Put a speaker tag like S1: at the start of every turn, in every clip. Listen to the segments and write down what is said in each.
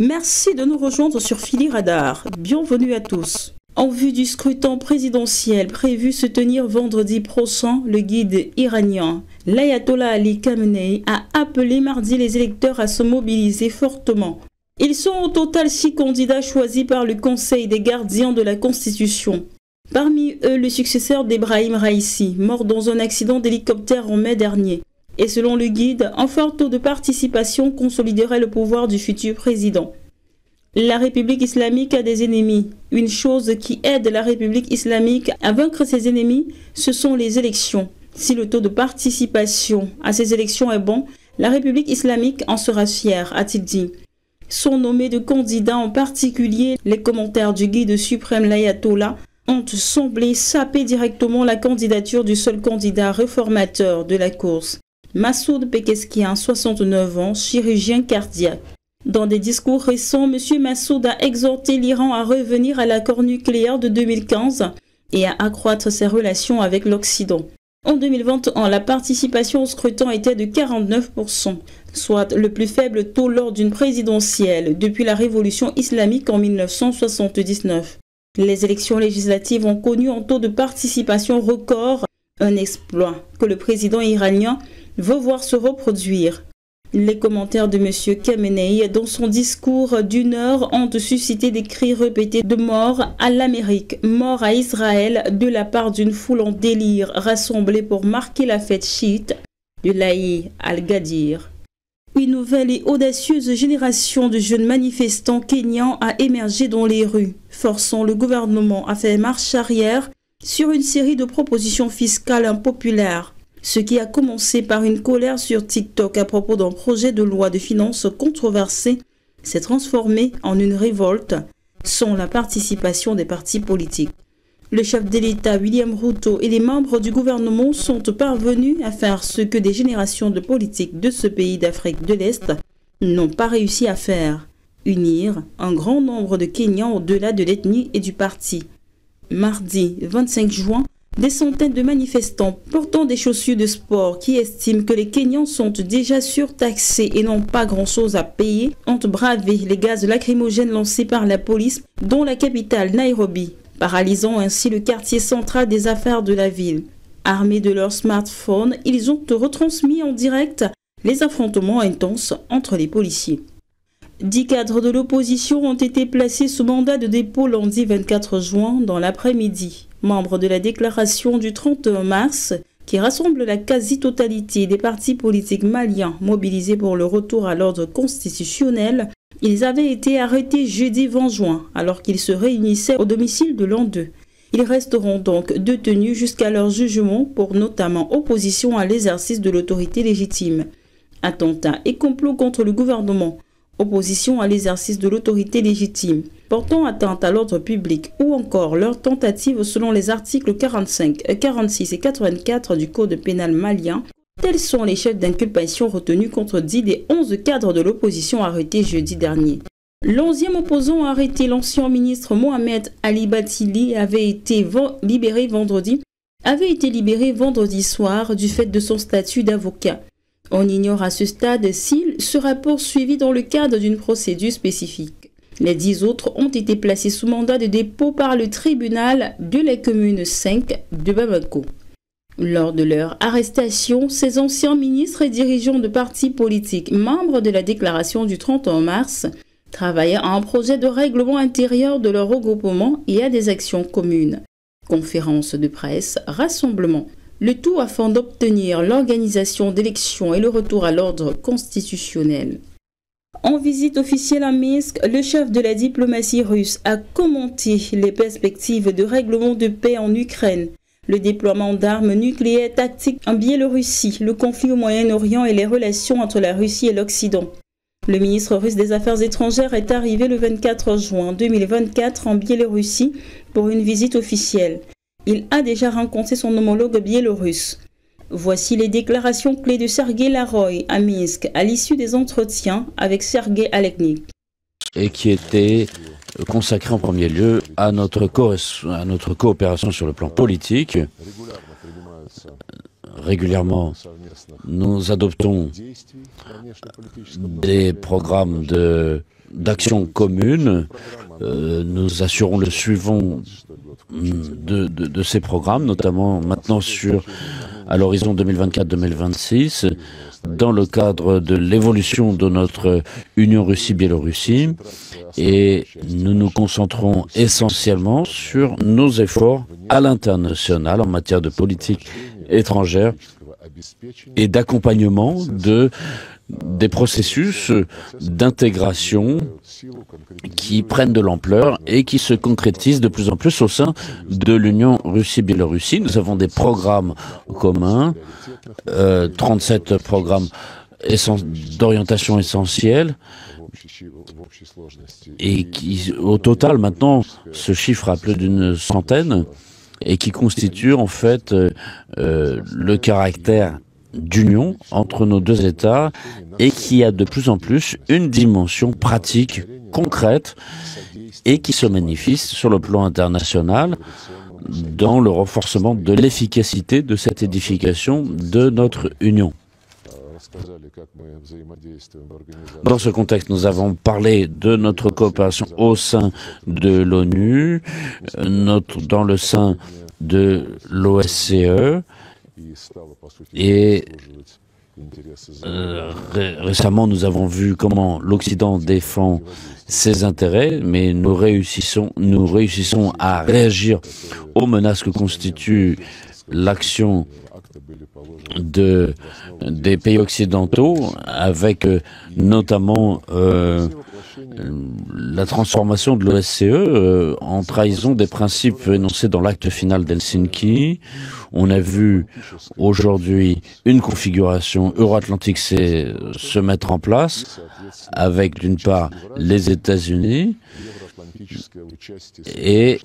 S1: Merci de nous rejoindre sur Philly Radar. Bienvenue à tous. En vue du scrutin présidentiel prévu se tenir vendredi prochain, le guide iranien, l'ayatollah Ali Khamenei, a appelé mardi les électeurs à se mobiliser fortement. Ils sont au total 6 candidats choisis par le Conseil des gardiens de la Constitution. Parmi eux, le successeur d'Ebrahim Raïssi, mort dans un accident d'hélicoptère en mai dernier. Et selon le guide, un fort taux de participation consoliderait le pouvoir du futur président. La République islamique a des ennemis. Une chose qui aide la République islamique à vaincre ses ennemis, ce sont les élections. Si le taux de participation à ces élections est bon, la République islamique en sera fière, a-t-il dit. Sont nommés de candidats, en particulier les commentaires du guide suprême l'ayatollah, ont semblé saper directement la candidature du seul candidat réformateur de la course. Massoud Pekeskian, 69 ans, chirurgien cardiaque. Dans des discours récents, M. Massoud a exhorté l'Iran à revenir à l'accord nucléaire de 2015 et à accroître ses relations avec l'Occident. En 2021, la participation au scrutin était de 49%, soit le plus faible taux lors d'une présidentielle depuis la révolution islamique en 1979. Les élections législatives ont connu un taux de participation record, un exploit que le président iranien veut voir se reproduire. Les commentaires de M. Khamenei dans son discours d'1 heure ont suscité des cris répétés de mort à l'Amérique, mort à Israël de la part d'une foule en délire rassemblée pour marquer la fête chiite de l'Aïd al-Gadir. Une nouvelle et audacieuse génération de jeunes manifestants kenyans a émergé dans les rues, forçant le gouvernement à faire marche arrière sur une série de propositions fiscales impopulaires. Ce qui a commencé par une colère sur TikTok à propos d'un projet de loi de finances controversé s'est transformé en une révolte sans la participation des partis politiques. Le chef de l'État, William Ruto, et les membres du gouvernement sont parvenus à faire ce que des générations de politiques de ce pays d'Afrique de l'Est n'ont pas réussi à faire, unir un grand nombre de Kenyans au-delà de l'ethnie et du parti. Mardi 25 juin, des centaines de manifestants portant des chaussures de sport qui estiment que les Kenyans sont déjà surtaxés et n'ont pas grand-chose à payer ont bravé les gaz lacrymogènes lancés par la police dans la capitale Nairobi, paralysant ainsi le quartier central des affaires de la ville. Armés de leurs smartphones, ils ont retransmis en direct les affrontements intenses entre les policiers. 10 cadres de l'opposition ont été placés sous mandat de dépôt lundi 24 juin dans l'après-midi. Membres de la déclaration du 31 mars, qui rassemble la quasi-totalité des partis politiques maliens mobilisés pour le retour à l'ordre constitutionnel, ils avaient été arrêtés jeudi 20 juin, alors qu'ils se réunissaient au domicile de l'un d'eux. Ils resteront donc détenus jusqu'à leur jugement pour notamment opposition à l'exercice de l'autorité légitime, attentat et complot contre le gouvernement, opposition à l'exercice de l'autorité légitime, portant atteinte à l'ordre public ou encore leur tentative selon les articles 45, 46 et 84 du Code pénal malien. Tels sont les chefs d'inculpation retenus contre 10 des 11 cadres de l'opposition arrêtés jeudi dernier. L'11e opposant arrêté, l'ancien ministre Mohamed Ali Batili, avait été libéré vendredi soir du fait de son statut d'avocat. On ignore à ce stade s'il sera poursuivi dans le cadre d'une procédure spécifique. Les 10 autres ont été placés sous mandat de dépôt par le tribunal de la commune 5 de Bamako. Lors de leur arrestation, ces anciens ministres et dirigeants de partis politiques, membres de la déclaration du 31 mars, travaillaient à un projet de règlement intérieur de leur regroupement et à des actions communes. Conférences de presse, rassemblements. Le tout afin d'obtenir l'organisation d'élections et le retour à l'ordre constitutionnel. En visite officielle à Minsk, le chef de la diplomatie russe a commenté les perspectives de règlement de paix en Ukraine, le déploiement d'armes nucléaires tactiques en Biélorussie, le conflit au Moyen-Orient et les relations entre la Russie et l'Occident. Le ministre russe des Affaires étrangères est arrivé le 24 juin 2024 en Biélorussie pour une visite officielle. Il a déjà rencontré son homologue biélorusse. Voici les déclarations clés de Sergei Laroy à Minsk à l'issue des entretiens avec Sergei Aleknik.
S2: Et qui était consacré en premier lieu à notre coopération sur le plan politique, régulièrement, nous adoptons des programmes d'action commune. Nous assurons le suivant de ces programmes, notamment maintenant à l'horizon 2024-2026, dans le cadre de l'évolution de notre Union Russie-Biélorussie. Et nous nous concentrons essentiellement sur nos efforts à l'international en matière de politique étrangère et d'accompagnement des processus d'intégration qui prennent de l'ampleur et qui se concrétisent de plus en plus au sein de l'Union Russie-Biélorussie. Nous avons des programmes communs, 37 programmes d'orientation essentielle, et qui, au total, maintenant, se chiffre à plus d'une centaine, et qui constituent en fait le caractère d'union entre nos deux États et qui a de plus en plus une dimension pratique, concrète et qui se manifeste sur le plan international dans le renforcement de l'efficacité de cette édification de notre union. Dans ce contexte, nous avons parlé de notre coopération au sein de l'ONU, dans le sein de l'OSCE, et récemment nous avons vu comment l'Occident défend ses intérêts, mais nous réussissons à réagir aux menaces que constitue l'action des pays occidentaux, avec notamment la transformation de l'OSCE en trahison des principes énoncés dans l'acte final d'Helsinki. On a vu aujourd'hui une configuration euro-atlantique se mettre en place, avec d'une part les États-Unis et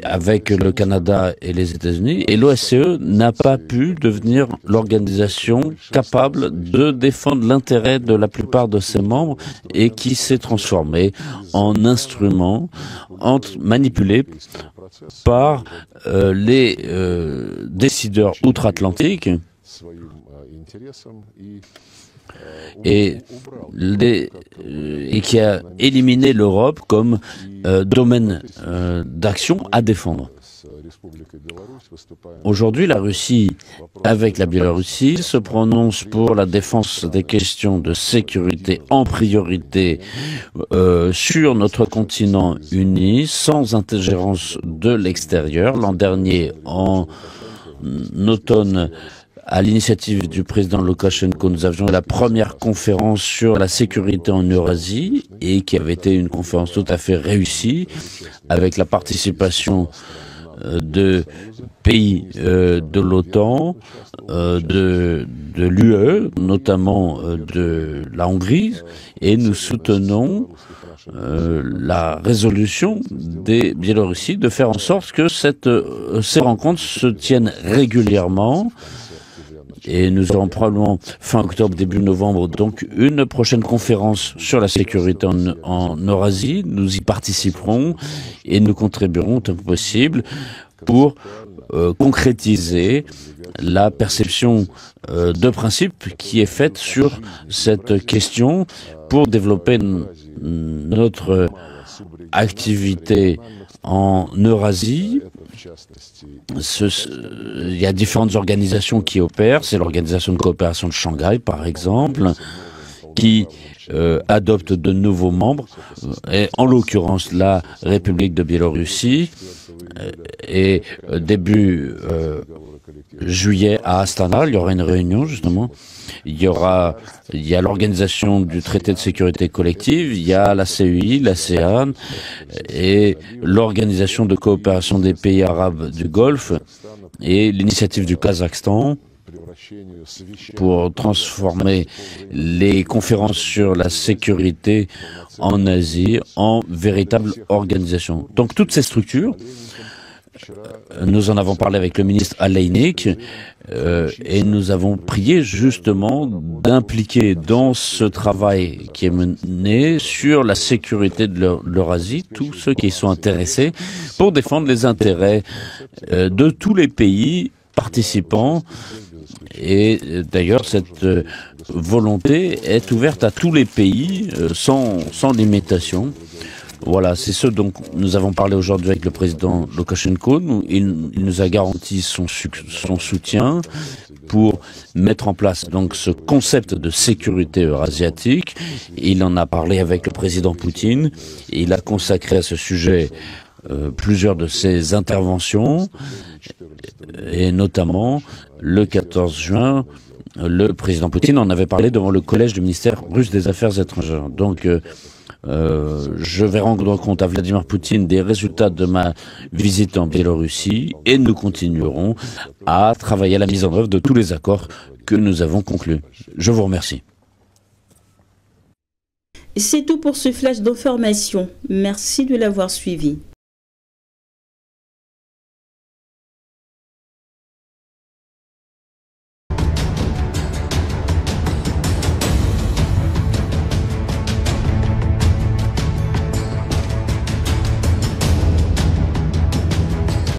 S2: avec le Canada et les États-Unis, et l'OSCE n'a pas pu devenir l'organisation capable de défendre l'intérêt de la plupart de ses membres et qui s'est transformée en instrument manipulé par les décideurs outre-Atlantique et qui a éliminé l'Europe comme domaine d'action à défendre. Aujourd'hui, la Russie, avec la Biélorussie, se prononce pour la défense des questions de sécurité en priorité sur notre continent uni, sans ingérence de l'extérieur. L'an dernier, en automne, à l'initiative du président Loukachenko, nous avions la première conférence sur la sécurité en Eurasie, et qui avait été une conférence tout à fait réussie, avec la participation de pays de l'OTAN, de l'UE, notamment de la Hongrie, et nous soutenons la résolution des Biélorussie de faire en sorte que ces rencontres se tiennent régulièrement. Et nous aurons probablement fin octobre, début novembre, donc une prochaine conférence sur la sécurité en Eurasie. Nous y participerons et nous contribuerons autant que possible pour concrétiser la perception de principe qui est faite sur cette question pour développer notre activité en Eurasie. Il y a différentes organisations qui opèrent. C'est l'Organisation de coopération de Shanghai, par exemple, qui adopte de nouveaux membres, et en l'occurrence la République de Biélorussie. Et début juillet à Astana, il y aura une réunion justement. Il y a l'organisation du traité de sécurité collective, il y a la CEI, l'ASEAN et l'organisation de coopération des pays arabes du Golfe et l'initiative du Kazakhstan pour transformer les conférences sur la sécurité en Asie en véritable organisation. Donc toutes ces structures, nous en avons parlé avec le ministre Aleinik et nous avons prié justement d'impliquer dans ce travail qui est mené sur la sécurité de l'Eurasie tous ceux qui sont intéressés pour défendre les intérêts de tous les pays participants. Et d'ailleurs, cette volonté est ouverte à tous les pays, sans limitation. Voilà, c'est ce dont nous avons parlé aujourd'hui avec le président Loukachenko. Il nous a garanti son soutien pour mettre en place donc ce concept de sécurité eurasiatique. Il en a parlé avec le président Poutine. Et il a consacré à ce sujet plusieurs de ses interventions, et notamment le 14 juin, le président Poutine en avait parlé devant le collège du ministère russe des Affaires étrangères. Donc, je vais rendre compte à Vladimir Poutine des résultats de ma visite en Biélorussie et nous continuerons à travailler à la mise en œuvre de tous les accords que nous avons conclus. Je vous remercie.
S1: C'est tout pour ce flash d'information. Merci de l'avoir suivi.